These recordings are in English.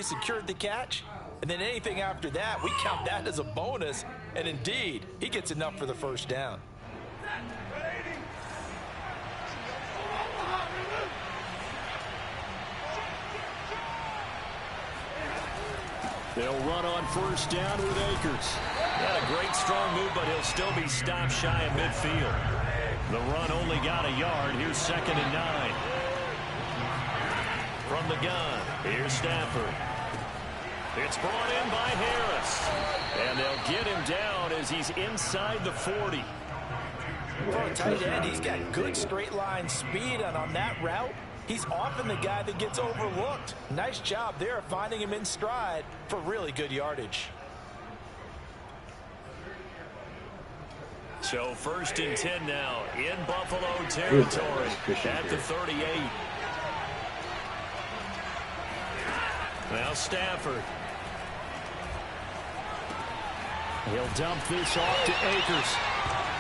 he secured the catch. And then anything after that, we count that as a bonus. And indeed, he gets enough for the first down. They'll run on first down with Akers. Got a great strong move, but he'll still be stopped shy of midfield. The run only got a yard. Here's 2nd and 9. From the gun, here's Stafford. It's brought in by Harris. And they'll get him down as he's inside the 40. For a tight end, he's got good straight line speed, and on that route, he's often the guy that gets overlooked. Nice job there of finding him in stride for really good yardage. So 1st and 10 now in Buffalo territory at the 38. Now Stafford. He'll dump this off to Akers.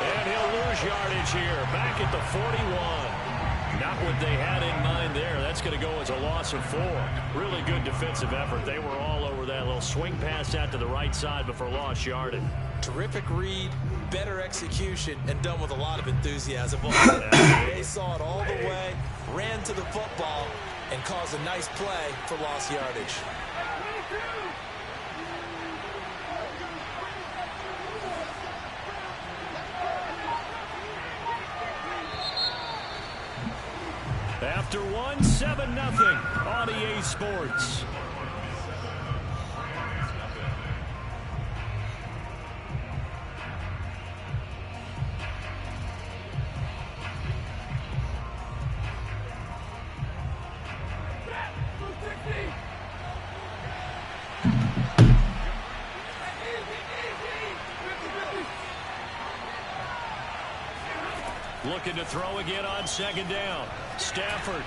And he'll lose yardage here. Back at the 41. Not what they had in mind there. That's going to go as a loss of 4. Really good defensive effort. They were all over that little swing pass out to the right side before lost yardage. Terrific read, better execution, and done with a lot of enthusiasm. They saw it all the way, ran to the football, and caused a nice play for lost yardage. After one, 7-0 on EA Sports. Looking to throw again on 2nd down. Stafford.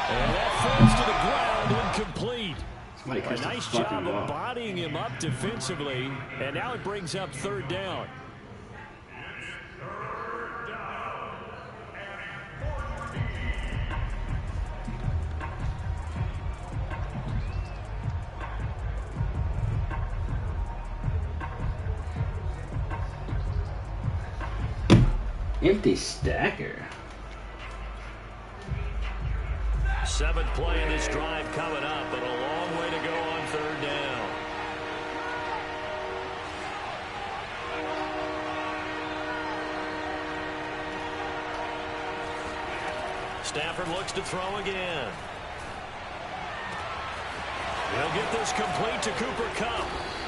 And that falls to the ground, incomplete. A nice job of bodying him up defensively, and now it brings up 3rd down. Empty stacker. 7th play in this drive coming up, but a long way to go on 3rd down. Stafford looks to throw again. He'll get this complete to Cooper Kupp.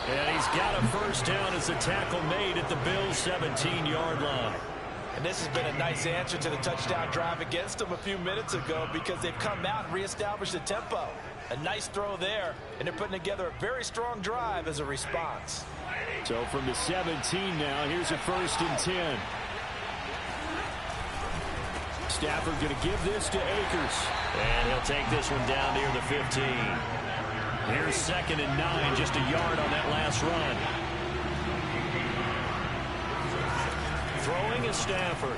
And he's got a first down as the tackle made at the Bills' 17-yard line. And this has been a nice answer to the touchdown drive against them a few minutes ago because they've come out and reestablished the tempo. A nice throw there, and they're putting together a very strong drive as a response. So from the 17 now, here's a 1st and 10. Stafford going to give this to Akers. And he'll take this one down near the 15. Here's 2nd and 9, just a yard on that last run. Throwing is Stafford.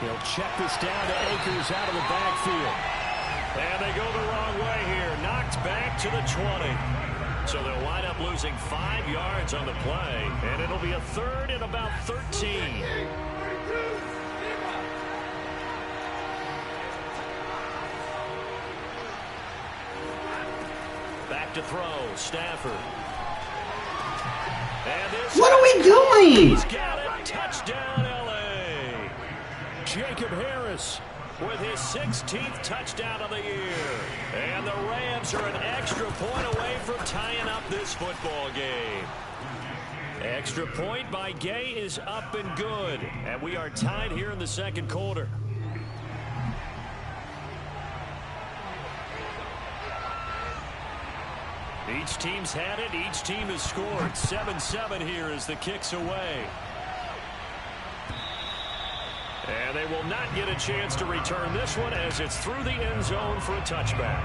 He'll check this down to Akers out of the backfield. And they go the wrong way here. Knocked back to the 20. So they'll wind up losing 5 yards on the play. And it'll be a 3rd and about 13. Back to throw. Stafford. What are we doing? He's got it. Touchdown, L.A. Jacob Harris with his 16th touchdown of the year. And the Rams are an extra point away from tying up this football game. Extra point by Gay is up and good. And we are tied here in the 2nd quarter. Each team's had it. Each team has scored. 7-7 here as the kick's away. And they will not get a chance to return this one as it's through the end zone for a touchback.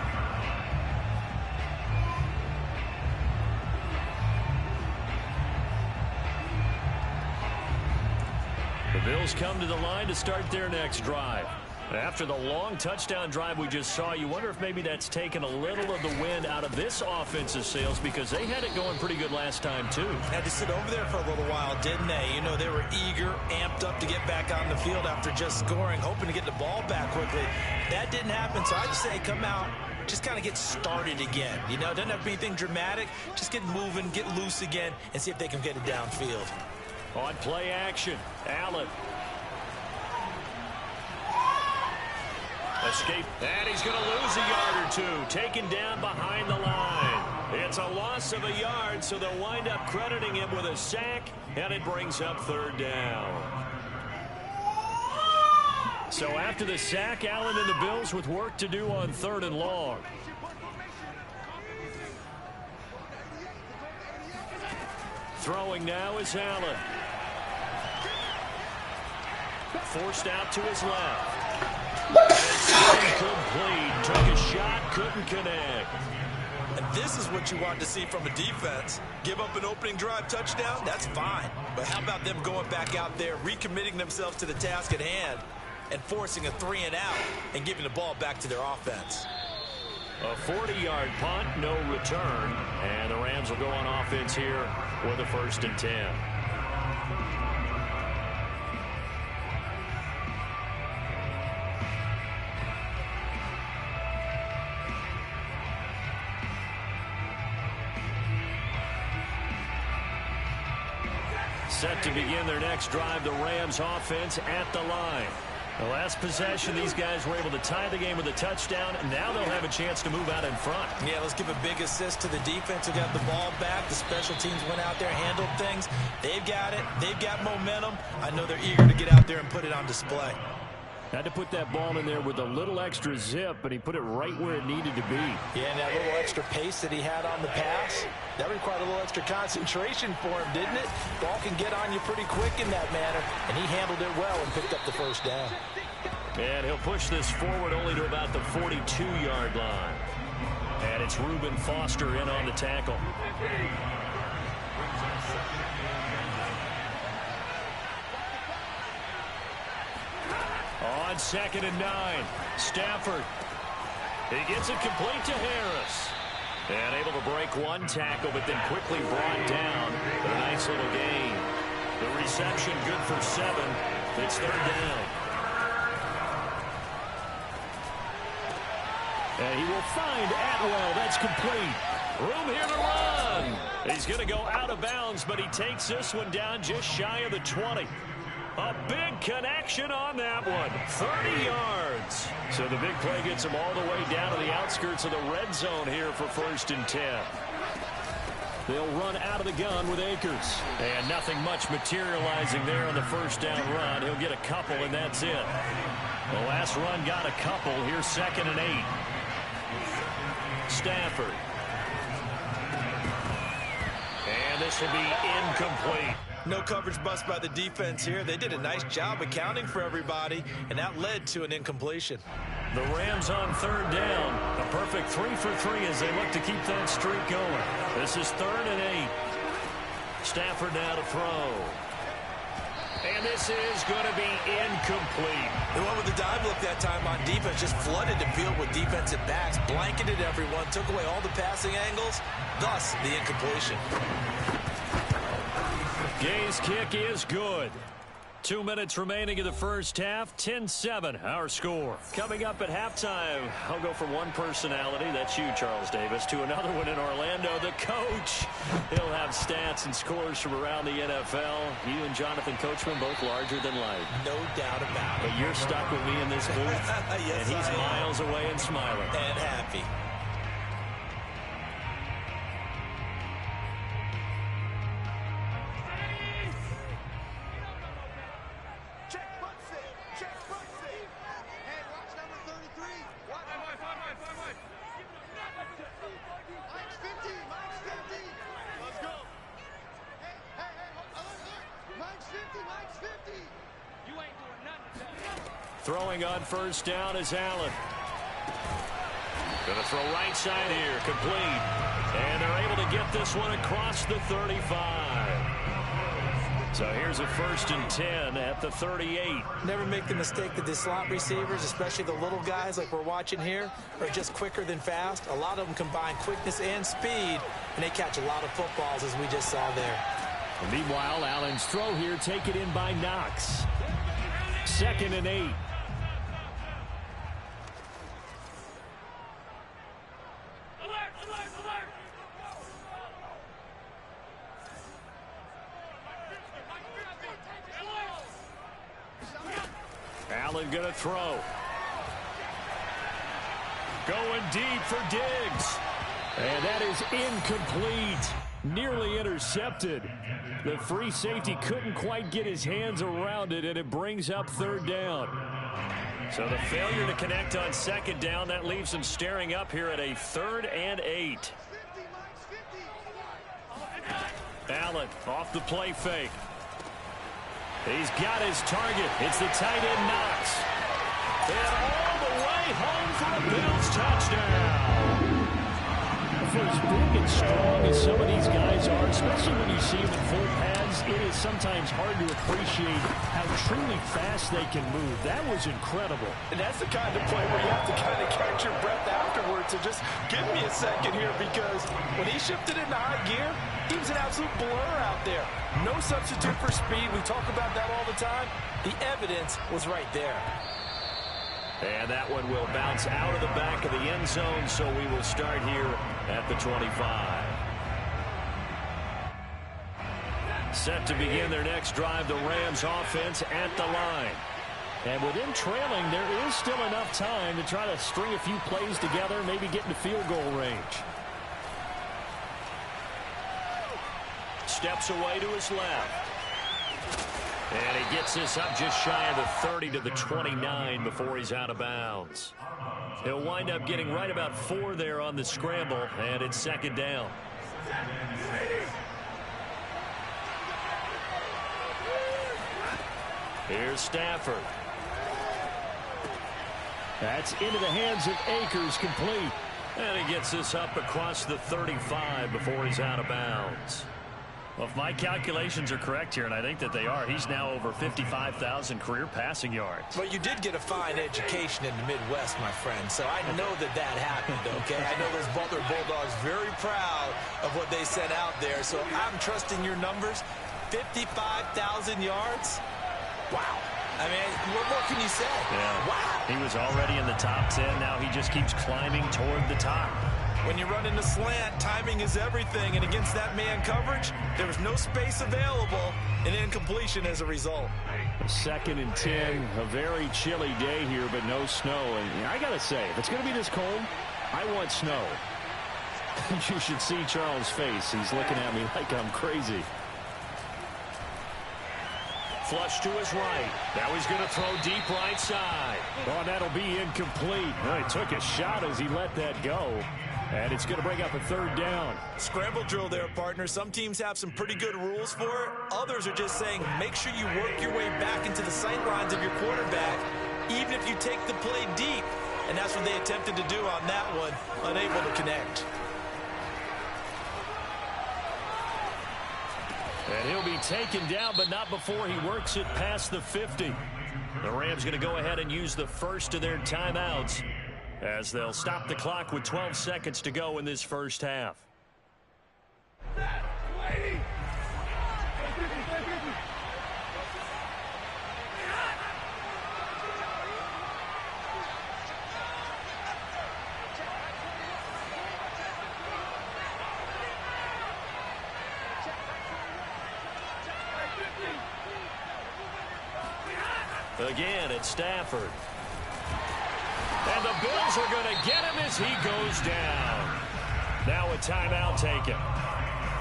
The Bills come to the line to start their next drive. After the long touchdown drive we just saw, you wonder if maybe that's taken a little of the wind out of this offensive sails, because they had it going pretty good last time, too. Had to sit over there for a little while, didn't they? You know, they were eager, amped up to get back on the field after just scoring, hoping to get the ball back quickly. That didn't happen, so I just say come out, just kind of get started again. You know, doesn't have to be anything dramatic. Just get moving, get loose again, and see if they can get it downfield. On play action, Allen. Escape, and he's going to lose a yard or two, taken down behind the line. It's a loss of a yard, so they'll wind up crediting him with a sack, and it brings up third down. So after the sack, Allen and the Bills with work to do on 3rd and long. Throwing now is Allen. Forced out to his left. Incomplete. Took a shot, couldn't connect. And this is what you want to see from a defense. Give up an opening drive touchdown, that's fine. But how about them going back out there, recommitting themselves to the task at hand, and forcing a 3-and-out and giving the ball back to their offense. A 40-yard punt, no return. And the Rams will go on offense here with a 1st and 10. Set to begin their next drive, the Rams offense at the line. The last possession, these guys were able to tie the game with a touchdown, and now they'll have a chance to move out in front. Yeah, let's give a big assist to the defense who got the ball back. The special teams went out there, handled things. They've got it. They've got momentum. I know they're eager to get out there and put it on display. Had to put that ball in there with a little extra zip, but he put it right where it needed to be. Yeah, and that little extra pace that he had on the pass, that required a little extra concentration for him, didn't it? Ball can get on you pretty quick in that manner, and he handled it well and picked up the 1st down. And he'll push this forward only to about the 42-yard line. And it's Reuben Foster in on the tackle. On 2nd and 9, Stafford. He gets it complete to Harris. And able to break one tackle, but then quickly brought down. But a nice little gain. The reception good for 7. It's 3rd down. And he will find Atwell. That's complete. Room here to run. He's going to go out of bounds, but he takes this one down just shy of the 20. A big connection on that one. 30 yards. So the big play gets him all the way down to the outskirts of the red zone here for 1st and 10. They'll run out of the gun with Akers. And nothing much materializing there on the 1st down run. He'll get a couple, and that's it. The last run got a couple. Here's 2nd and 8. Stafford. And this will be incomplete. No coverage bust by the defense here. They did a nice job accounting for everybody, and that led to an incompletion. The Rams on 3rd down. A perfect 3 for 3 as they look to keep that streak going. This is 3rd and 8. Stafford now to throw. And this is going to be incomplete. The one with the dive look that time on defense just flooded the field with defensive backs, blanketed everyone, took away all the passing angles, thus the incompletion. Gay's kick is good. 2 minutes remaining in the 1st half. 10-7 our score. Coming up at halftime, I'll go from one personality, that's you, Charles Davis, to another one in Orlando, the coach. He'll have stats and scores from around the NFL. You and Jonathan Coachman both larger than life. No doubt about it. But you're stuck with me in this booth. Yes, and he's miles away and smiling. And happy. Throwing on 1st down is Allen. Going to throw right side here, complete. And they're able to get this one across the 35. So here's a 1st and 10 at the 38. Never make the mistake that the slot receivers, especially the little guys like we're watching here, are just quicker than fast. A lot of them combine quickness and speed, and they catch a lot of footballs, as we just saw there. And meanwhile, Allen's throw here taken in by Knox. 2nd and 8. Allen going to throw. Going deep for Diggs. And that is incomplete. Nearly intercepted. The free safety couldn't quite get his hands around it, and it brings up 3rd down. So the failure to connect on 2nd down, that leaves them staring up here at a 3rd and 8. Allen off the play fake. He's got his target. It's the tight end Knox. And all the way home for a Bills touchdown. For as big and strong as some of these guys are, especially when you see them in full pads, it is sometimes hard to appreciate how truly fast they can move. That was incredible. And that's the kind of play where you have to kind of catch your breath afterwards. So just give me a second here, because when he shifted into high gear, he was an absolute blur out there. No substitute for speed. We talk about that all the time. The evidence was right there. And that one will bounce out of the back of the end zone, so we will start here at the 25. Set to begin their next drive, the Rams offense at the line. And with them trailing, there is still enough time to try to string a few plays together, maybe get into field goal range. Steps away to his left. And he gets this up just shy of the 30 to the 29 before he's out of bounds. He'll wind up getting right about 4 there on the scramble, and it's 2nd down. Here's Stafford. That's into the hands of Akers, complete. And he gets this up across the 35 before he's out of bounds. Well, if my calculations are correct here, and I think that they are, he's now over 55,000 career passing yards. But you did get a fine education in the Midwest, my friend, so I know that that happened, okay? I know those Butler Bulldogs very proud of what they sent out there, so I'm trusting your numbers. 55,000 yards? Wow. I mean, what more can you say? Yeah. Wow. He was already in the top 10. Now he just keeps climbing toward the top. When you run in the slant, timing is everything, and against that man coverage, there was no space available, and incompletion as a result. 2nd and 10, a very chilly day here, but no snow. And I got to say, if it's going to be this cold, I want snow. You should see Charles' face. He's looking at me like I'm crazy. Flush to his right. Now he's going to throw deep right side. Oh, that'll be incomplete. Well, he took a shot as he let that go. And it's going to bring up a 3rd down. Scramble drill there, partner. Some teams have some pretty good rules for it. Others are just saying make sure you work your way back into the sight lines of your quarterback, even if you take the play deep. And that's what they attempted to do on that one, unable to connect. And he'll be taken down, but not before he works it past the 50. The Rams going to go ahead and use the first of their timeouts, as they'll stop the clock with 12 seconds to go in this first half. Again, it's Stafford. And the Bills are going to get him as he goes down. Now a timeout taken.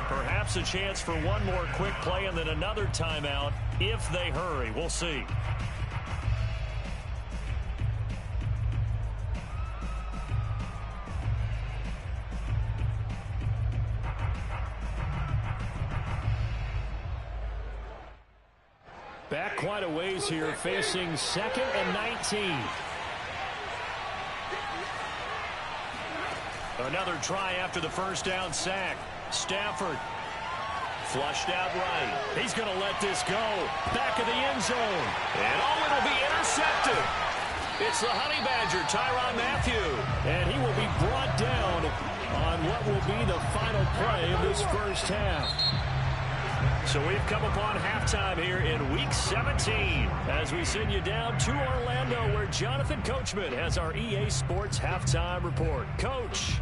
Perhaps a chance for one more quick play and then another timeout if they hurry. We'll see. Back quite a ways here, facing 2nd and 19. Another try after the first down sack. Stafford Flushed out right. He's going to let this go. Back of the end zone. And it'll be intercepted. It's the Honey Badger, Tyrann Mathieu. And he will be brought down on what will be the final play of this first half. So we've come upon halftime here in Week 17 as we send you down to Orlando where Jonathan Coachman has our EA Sports Halftime Report. Coach.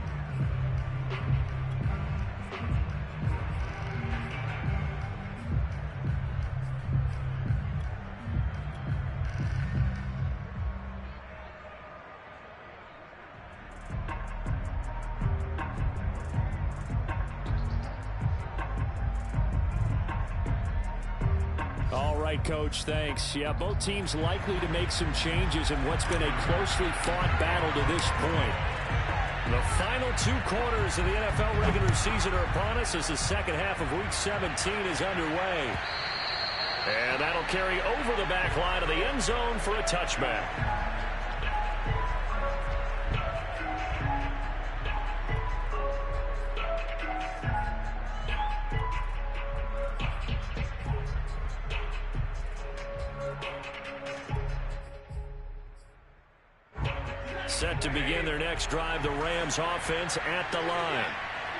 All right, Coach, thanks. Yeah, both teams likely to make some changes in what's been a closely fought battle to this point. The final 2 quarters of the NFL regular season are upon us as the second half of Week 17 is underway. And that'll carry over the back line of the end zone for a touchback. Set to begin their next drive, the Rams offense at the line.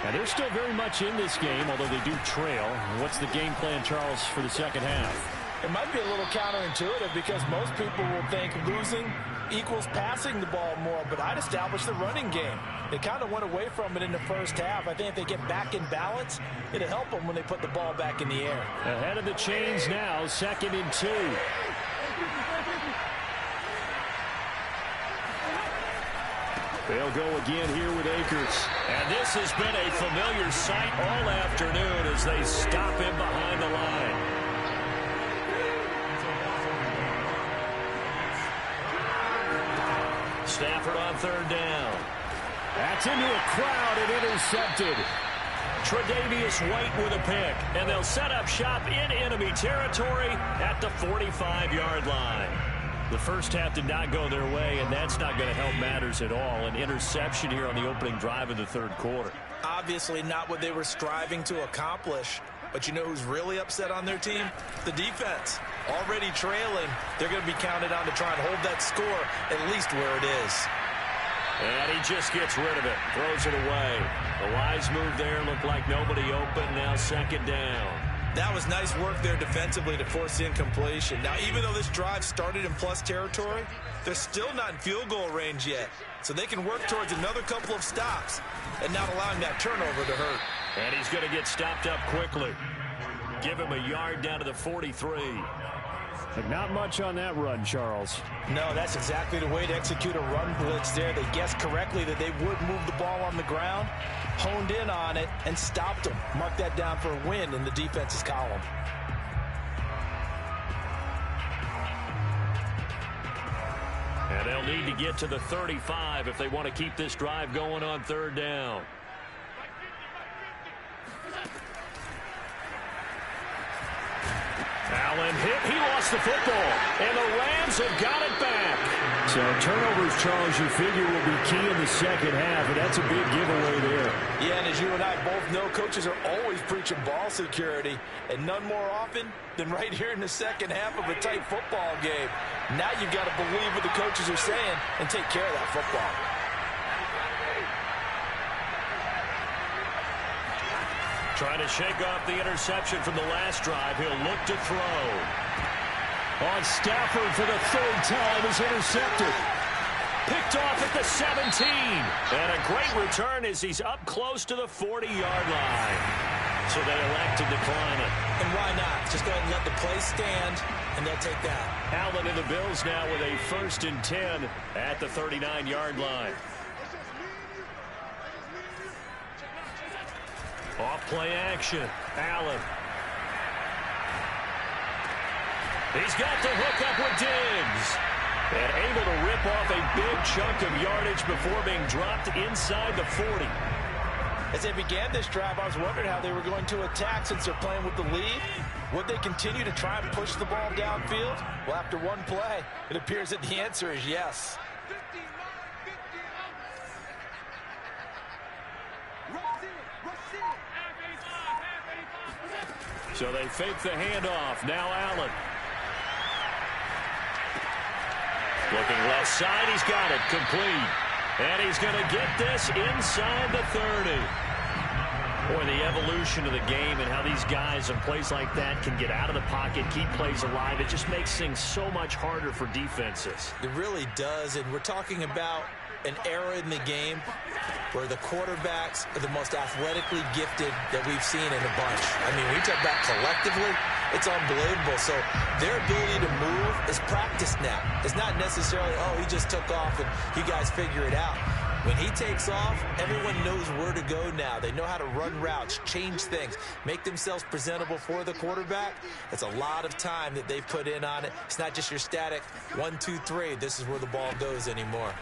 And they're still very much in this game, although they do trail. What's the game plan, Charles, for the second half? It might be a little counterintuitive because most people will think losing equals passing the ball more, but I'd establish the running game. They kind of went away from it in the first half. I think if they get back in balance, it'll help them when they put the ball back in the air. Ahead of the chains now, 2nd and 2. They'll go again here with Akers. And this has been a familiar sight all afternoon as they stop him behind the line. Stafford on 3rd down. That's into a crowd and intercepted. Tre'Davious White with a pick. And they'll set up shop in enemy territory at the 45-yard line. The first half did not go their way, and that's not going to help matters at all. An interception here on the opening drive of the 3rd quarter. Obviously not what they were striving to accomplish. But you know who's really upset on their team? The defense. Already trailing, they're going to be counted on to try and hold that score at least where it is. And he just gets rid of it, throws it away. The wise move there, looked like nobody open, now 2nd down. That was nice work there defensively to force the incompletion. Now, even though this drive started in plus territory, they're still not in field goal range yet. So they can work towards another couple of stops and not allowing that turnover to hurt. And he's going to get stopped up quickly. Give him a yard down to the 43. But not much on that run, Charles. No, that's exactly the way to execute a run blitz there. They guessed correctly that they would move the ball on the ground, honed in on it, and stopped them. Mark that down for a win in the defense's column. And they'll need to get to the 35 if they want to keep this drive going on 3rd down. Allen hit. He lost the football. And the Rams have got it back. So turnovers, Charles, you figure will be key in the second half. And that's a big giveaway there. Yeah, and as you and I both know, coaches are always preaching ball security. And none more often than right here in the second half of a tight football game. Now you've got to believe what the coaches are saying and take care of that football. Trying to shake off the interception from the last drive. He'll look to throw. On Stafford for the 3rd time is intercepted. Picked off at the 17. And a great return as he's up close to the 40-yard line. So they elect to decline it. And why not? Just go ahead and let the play stand, and they'll take that. Allen and the Bills now with a 1st and 10 at the 39-yard line. Off play action. Allen. He's got the hook up with Diggs. And able to rip off a big chunk of yardage before being dropped inside the 40. As they began this drive, I was wondering how they were going to attack since they're playing with the lead. Would they continue to try and push the ball downfield? Well, after one play, it appears that the answer is yes. So they fake the handoff. Now Allen. Looking left side. He's got it. Complete. And he's going to get this inside the 30. Boy, the evolution of the game and how these guys in plays like that can get out of the pocket, keep plays alive, it just makes things so much harder for defenses. It really does, and we're talking about an era in the game where the quarterbacks are the most athletically gifted that we've seen in a bunch. I mean, we talk about collectively, it's unbelievable. So their ability to move is practiced now. It's not necessarily, oh, he just took off and you guys figure it out. When he takes off, everyone knows where to go now. They know how to run routes, change things, make themselves presentable for the quarterback. It's a lot of time that they put in on it. It's not just your static 1, 2, 3. This is where the ball goes anymore.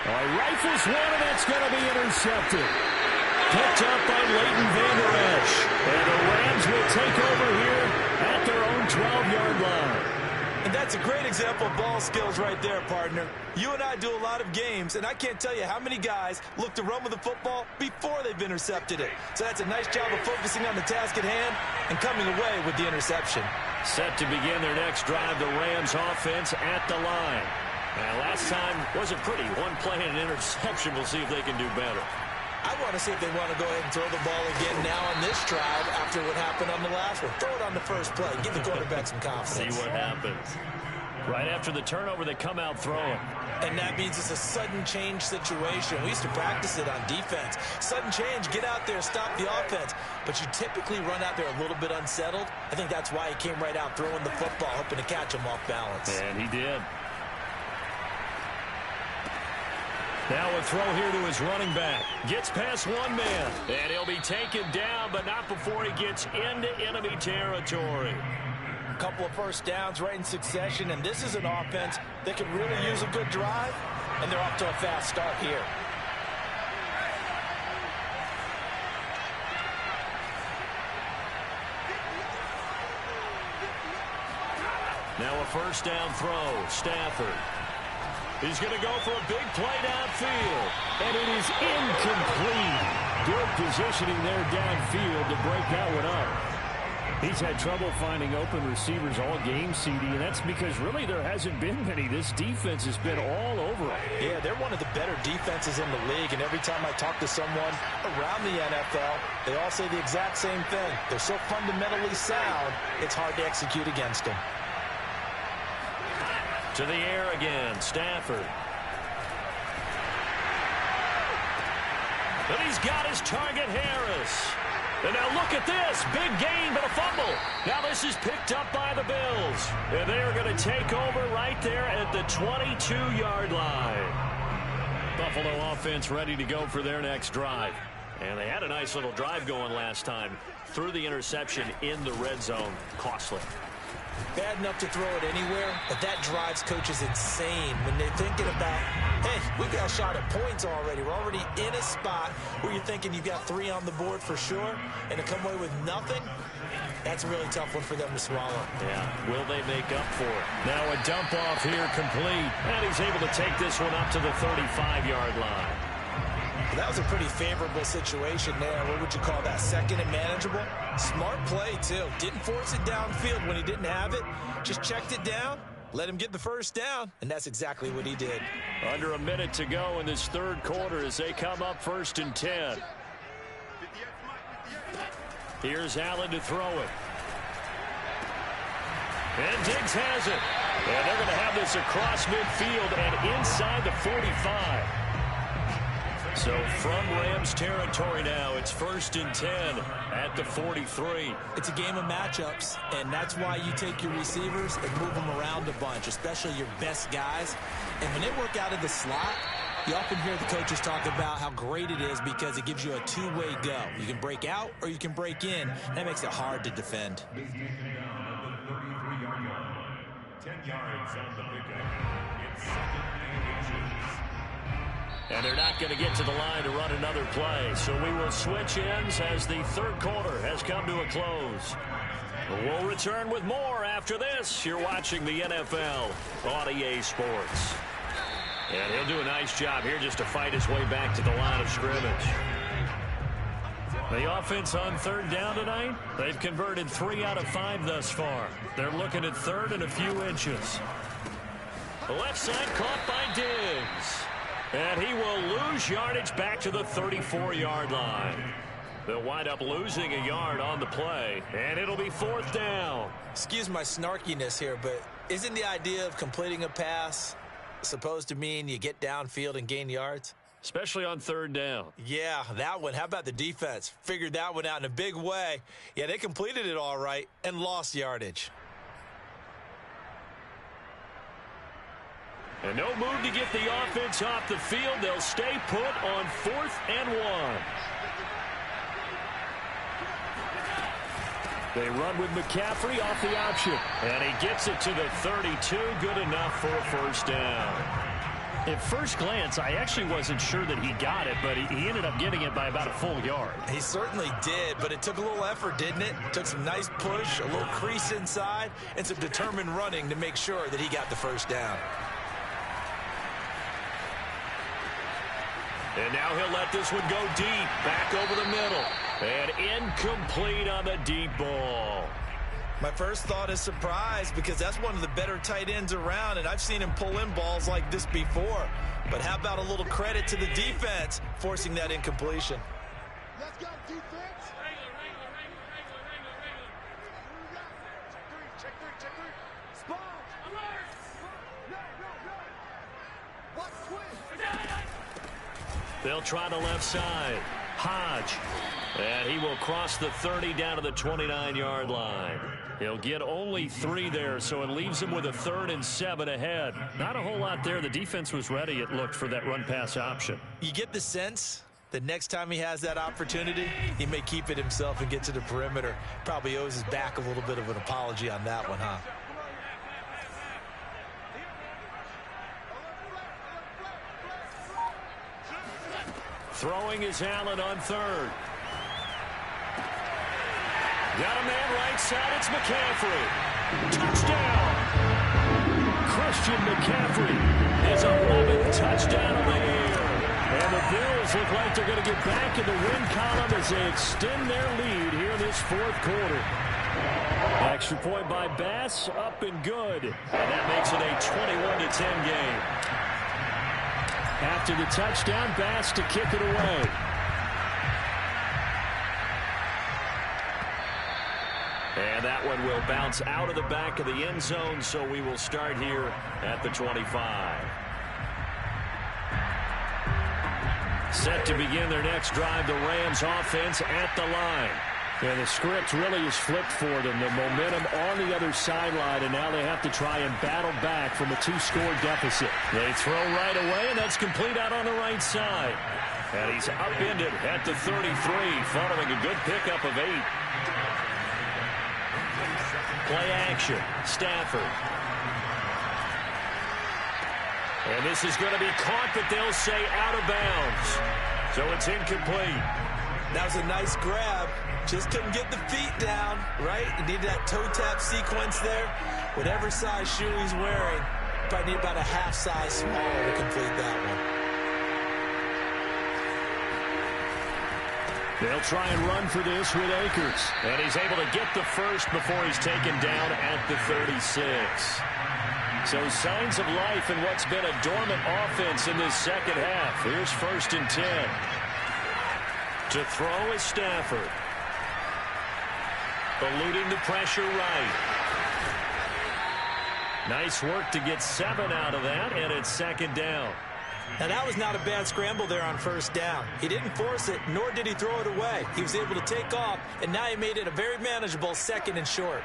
Rifles one, and that's going to be intercepted. Picked up by Leighton Vander Esch. And the Rams will take over here at their own 12-yard line. And that's a great example of ball skills right there, partner. You and I do a lot of games, and I can't tell you how many guys look to run with the football before they've intercepted it. So that's a nice job of focusing on the task at hand and coming away with the interception. Set to begin their next drive, the Rams offense at the line. Last time wasn't pretty. One play and an interception. We'll see if they can do better. I want to see if they want to go ahead and throw the ball again now on this drive after what happened on the last one. Throw it on the first play. Give the quarterback some confidence. See what happens. Right after the turnover, they come out throwing. And that means it's a sudden change situation. We used to practice it on defense. Sudden change, get out there, stop the offense. But you typically run out there a little bit unsettled. I think that's why he came right out throwing the football, hoping to catch him off balance. And he did. Now a throw here to his running back. Gets past one man. And he'll be taken down, but not before he gets into enemy territory. A couple of first downs right in succession, and this is an offense that could really use a good drive, and they're off to a fast start here. Now a first down throw. Stafford. He's going to go for a big play downfield. And it is incomplete. Good positioning there downfield to break that one up. He's had trouble finding open receivers all game, CD, and that's because really there hasn't been many. This defense has been all over them. Yeah, they're one of the better defenses in the league, and every time I talk to someone around the NFL, they all say the exact same thing. They're so fundamentally sound, it's hard to execute against them. To the air again, Stafford. But he's got his target, Harris. And now look at this. Big gain, but a fumble. Now this is picked up by the Bills. And they are going to take over right there at the 22-yard line. Buffalo offense ready to go for their next drive. And they had a nice little drive going last time. Threw the interception in the red zone. Costly. Bad enough to throw it anywhere, but that drives coaches insane when they're thinking about, hey, we got a shot at points already. We're already in a spot where you're thinking you've got 3 on the board for sure, and to come away with nothing, that's a really tough one for them to swallow. Yeah, will they make up for it? Now a dump off here complete, and he's able to take this one up to the 35-yard line. That was a pretty favorable situation there. What would you call that? Second and manageable? Smart play, too. Didn't force it downfield when he didn't have it. Just checked it down, let him get the first down, and that's exactly what he did. Under a minute to go in this third quarter as they come up 1st and 10. Here's Allen to throw it. And Diggs has it. And they're going to have this across midfield and inside the 45. So from Rams territory now, it's 1st and 10 at the 43. It's a game of matchups, and that's why you take your receivers and move them around a bunch, especially your best guys. And when they work out of the slot, you often hear the coaches talk about how great it is because it gives you a two-way go. You can break out or you can break in. That makes it hard to defend. 10 yards on the pickup. It's 2nd and 8. And they're not going to get to the line to run another play. So we will switch ends as the third quarter has come to a close. We'll return with more after this. You're watching the NFL on EA Sports. And he'll do a nice job here just to fight his way back to the line of scrimmage. The offense on third down tonight, they've converted 3 out of 5 thus far. They're looking at third and a few inches. The left side caught by Diggs. And he will lose yardage back to the 34-yard line. They'll wind up losing a yard on the play, and it'll be 4th down. Excuse my snarkiness here, but isn't the idea of completing a pass supposed to mean you get downfield and gain yards? Especially on third down. Yeah, that one. How about the defense? Figured that one out in a big way. Yeah, they completed it all right and lost yardage. And no move to get the offense off the field. They'll stay put on 4th and 1. They run with McCaffrey off the option. And he gets it to the 32. Good enough for a first down. At first glance, I actually wasn't sure that he got it, but he ended up getting it by about a full yard. He certainly did, but it took a little effort, didn't it? Took some nice push, a little crease inside, and some determined running to make sure that he got the first down. And now he'll let this one go deep, back over the middle. And incomplete on the deep ball. My first thought is surprise because that's one of the better tight ends around, and I've seen him pull in balls like this before. But how about a little credit to the defense forcing that incompletion? Let's go, defense. Check three. Spot. Watch twist. They'll try the left side. Hodge. And he will cross the 30 down to the 29-yard line. He'll get only 3 there, so it leaves him with a 3rd and 7 ahead. Not a whole lot there. The defense was ready, it looked, for that run-pass option. You get the sense that next time he has that opportunity, he may keep it himself and get to the perimeter. Probably owes his back a little bit of an apology on that one, huh? Throwing is Allen on 3rd. Got a man right side. It's McCaffrey. Touchdown. Christian McCaffrey. His 11th touchdown of the year. And the Bills look like they're going to get back in the win column as they extend their lead here in this 4th quarter. Extra point by Bass, up and good. And that makes it a 21-10 game. After the touchdown, Bass to kick it away. And that one will bounce out of the back of the end zone, so we will start here at the 25. Set to begin their next drive, the Rams offense at the line. And the script really is flipped for them. The momentum on the other sideline, and now they have to try and battle back from a 2-score deficit. They throw right away, and that's complete out on the right side. And he's upended at the 33, following a good pickup of 8. Play action, Stafford. And this is going to be caught, but they'll say out of bounds. So it's incomplete. That was a nice grab. Just couldn't get the feet down, right? You needed that toe tap sequence there. Whatever size shoe he's wearing, probably need about a half size smaller to complete that one. They'll try and run for this with Akers. And he's able to get the first before he's taken down at the 36. So signs of life in what's been a dormant offense in this second half. Here's 1st and 10. To throw is Stafford. Eluding the pressure right. Nice work to get 7 out of that, and it's 2nd down. Now, that was not a bad scramble there on 1st down. He didn't force it, nor did he throw it away. He was able to take off, and now he made it a very manageable 2nd and short.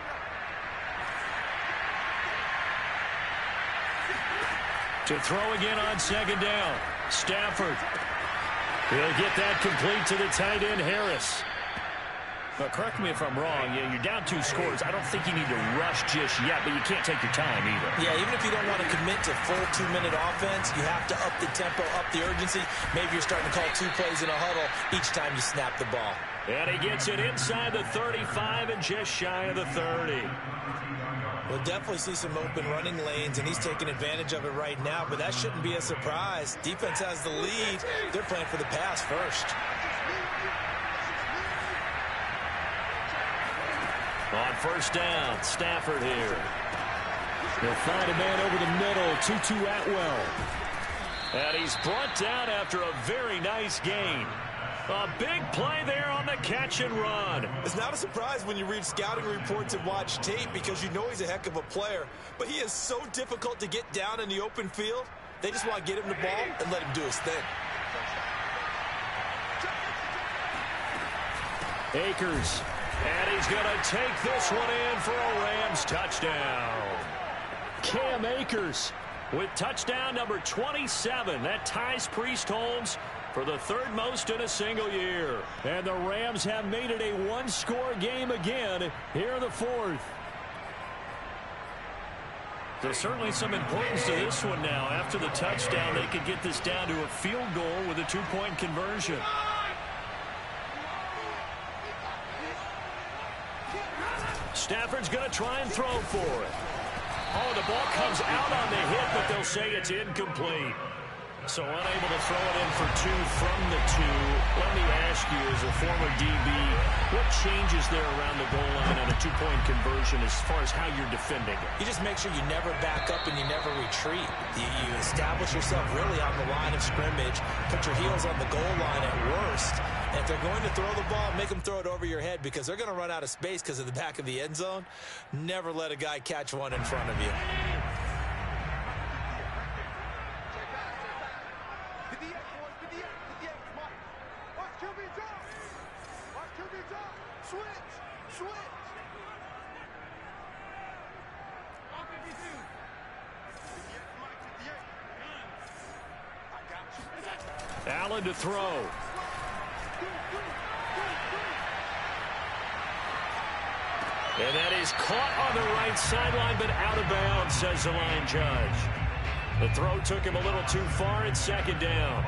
To throw again on 2nd down. Stafford. He'll get that complete to the tight end, Harris. But correct me if I'm wrong, you're down 2 scores. I don't think you need to rush just yet, but you can't take your time either. Yeah, even if you don't want to commit to full 2-minute offense, you have to up the tempo, up the urgency. Maybe you're starting to call 2 plays in a huddle each time you snap the ball. And he gets it inside the 35 and just shy of the 30. We'll definitely see some open running lanes, and he's taking advantage of it right now, but that shouldn't be a surprise. Defense has the lead. They're playing for the pass first. On first down, Stafford here. They'll find a man over the middle, Tutu Atwell. And he's brought down after a very nice gain. A big play there on the catch and run. It's not a surprise when you read scouting reports and watch tape because you know he's a heck of a player. But he is so difficult to get down in the open field. They just want to get him the ball and let him do his thing. Akers. And he's going to take this one in for a Rams touchdown. Cam Akers with touchdown number 27. That ties Priest Holmes for the third most in a single year. And the Rams have made it a one-score game again here in the fourth. There's certainly some importance to this one now. After the touchdown, they could get this down to a field goal with a two-point conversion. Stafford's going to try and throw for it. Oh, the ball comes out on the hit, but they'll say it's incomplete. So unable to throw it in for two from the two. Let me ask you, as a former DB, what changes there around the goal line on a two-point conversion as far as how you're defending it? You just make sure you never back up and you never retreat. You establish yourself really on the line of scrimmage, put your heels on the goal line at worst. And if they're going to throw the ball, make them throw it over your head because they're going to run out of space because of the back of the end zone. Never let a guy catch one in front of you. Allen to throw. And that is caught on the right sideline, but out of bounds, says the line judge. The throw took him a little too far. It's second down.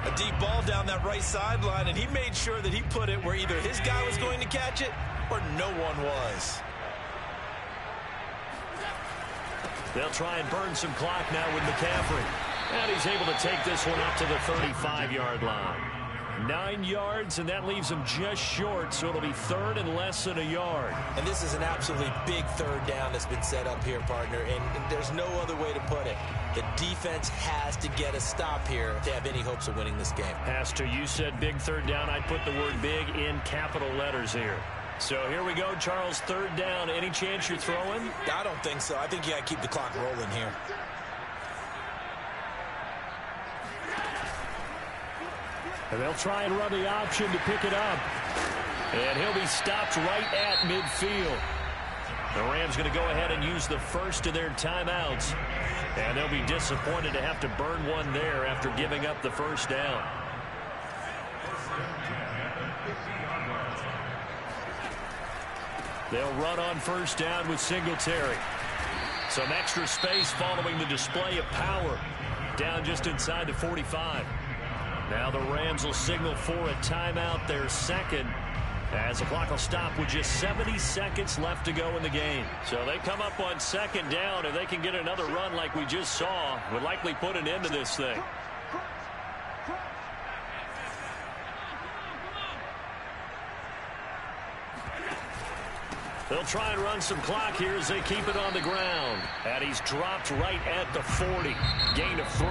A deep ball down that right sideline, and he made sure that he put it where either his guy was going to catch it or no one was. They'll try and burn some clock now with McCaffrey. And he's able to take this one up to the 35-yard line. 9 yards, and that leaves him just short, so it'll be third and less than a yard. And this is an absolutely big third down that's been set up here, partner, and there's no other way to put it. The defense has to get a stop here to have any hopes of winning this game. Has to. You said big third down. I'd put the word big in capital letters here. So here we go, Charles, third down. Any chance you're throwing? I don't think so. I think you got to keep the clock rolling here. And they'll try and run the option to pick it up. And he'll be stopped right at midfield. The Rams going to go ahead and use the first of their timeouts. And they'll be disappointed to have to burn one there after giving up the first down. They'll run on first down with Singletary. Some extra space following the display of power. Down just inside the 45. Now the Rams will signal for a timeout, their second, as the clock will stop with just 70 seconds left to go in the game. So they come up on second down. If they can get another run like we just saw, would likely put an end to this thing. They'll try and run some clock here as they keep it on the ground. And he's dropped right at the 40. Gain of 3.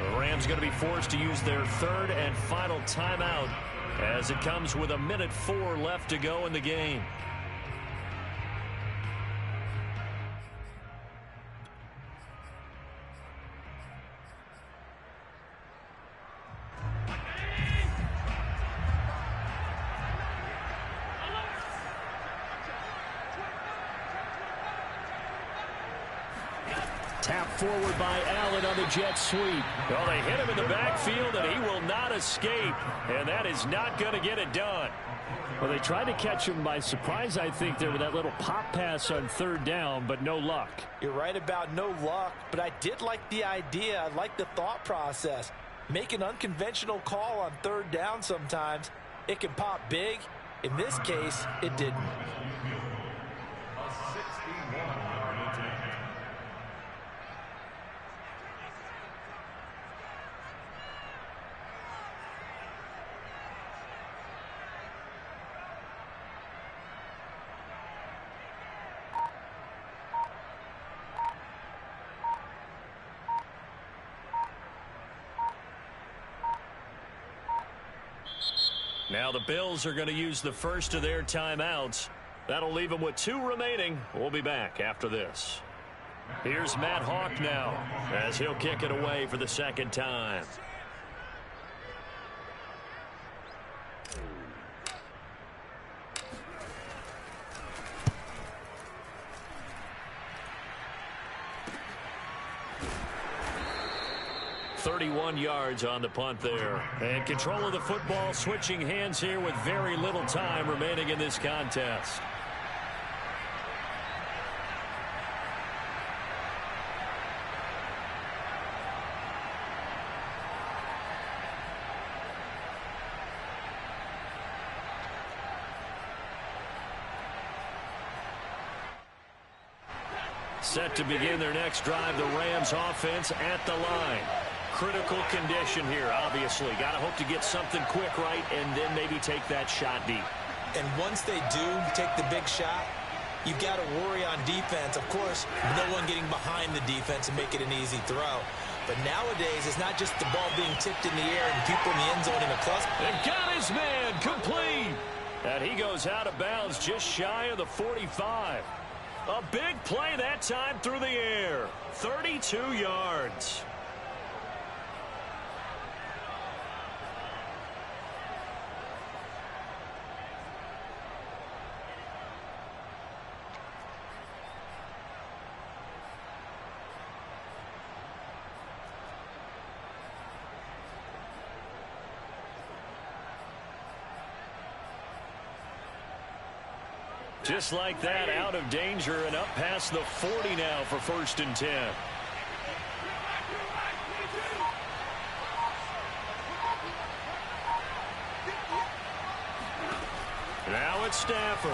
The Rams going to be forced to use their third and final timeout as it comes with 1:04 left to go in the game. Tap forward by Allen on the jet sweep. Well, they hit him in the backfield, and he will not escape. And that is not going to get it done. Well, they tried to catch him by surprise, I think, there with that little pop pass on third down, but no luck. You're right about no luck, but I did like the idea. I like the thought process. Make an unconventional call on third down sometimes. It can pop big. In this case, it didn't. Now the Bills are going to use the first of their timeouts. That'll leave them with 2 remaining. We'll be back after this. Here's Matt Hawk now as he'll kick it away for the second time. .31 yards on the punt there. And control of the football switching hands here with very little time remaining in this contest. Set to begin their next drive, the Rams offense at the line. Critical condition here, obviously. Got to hope to get something quick right and then maybe take that shot deep. And once they do take the big shot, you've got to worry on defense. Of course, no one getting behind the defense and make it an easy throw. But nowadays, it's not just the ball being tipped in the air and people in the end zone in a cluster. And got his man complete. And he goes out of bounds just shy of the 45. A big play that time through the air. 32 yards. Just like that, out of danger and up past the 40 now for 1st and 10. Now it's Stafford.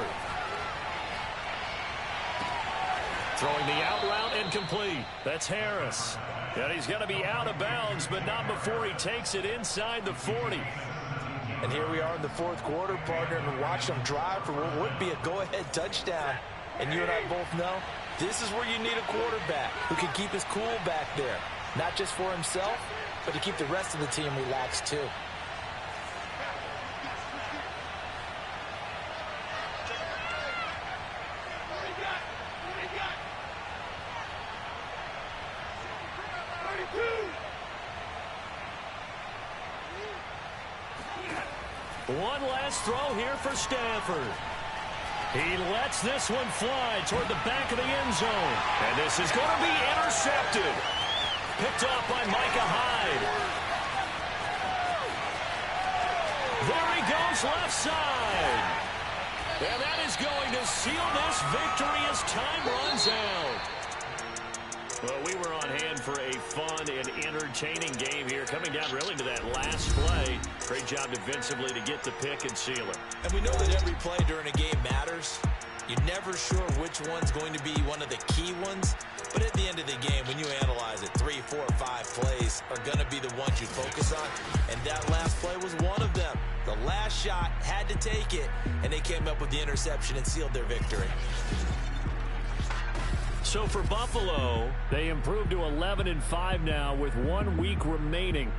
Throwing the out route incomplete. That's Harris. And he's going to be out of bounds, but not before he takes it inside the 40. And here we are in the 4th quarter, partner, and watch them drive for what would be a go-ahead touchdown. And you and I both know this is where you need a quarterback who can keep his cool back there. Not just for himself, but to keep the rest of the team relaxed too. One last throw here for Stafford. He lets this one fly toward the back of the end zone. And this is going to be intercepted. Picked off by Micah Hyde. There he goes left side. And that is going to seal this victory as time runs out. Well, we were on hand for a fun and entertaining game here, coming down really to that last play. Great job defensively to get the pick and seal it. And we know that every play during a game matters. You're never sure which one's going to be one of the key ones. But at the end of the game, when you analyze it, 3, 4, 5 plays are going to be the ones you focus on. And that last play was one of them. The last shot had to take it, and they came up with the interception and sealed their victory. So for Buffalo, they improved to 11-5 now with 1 week remaining.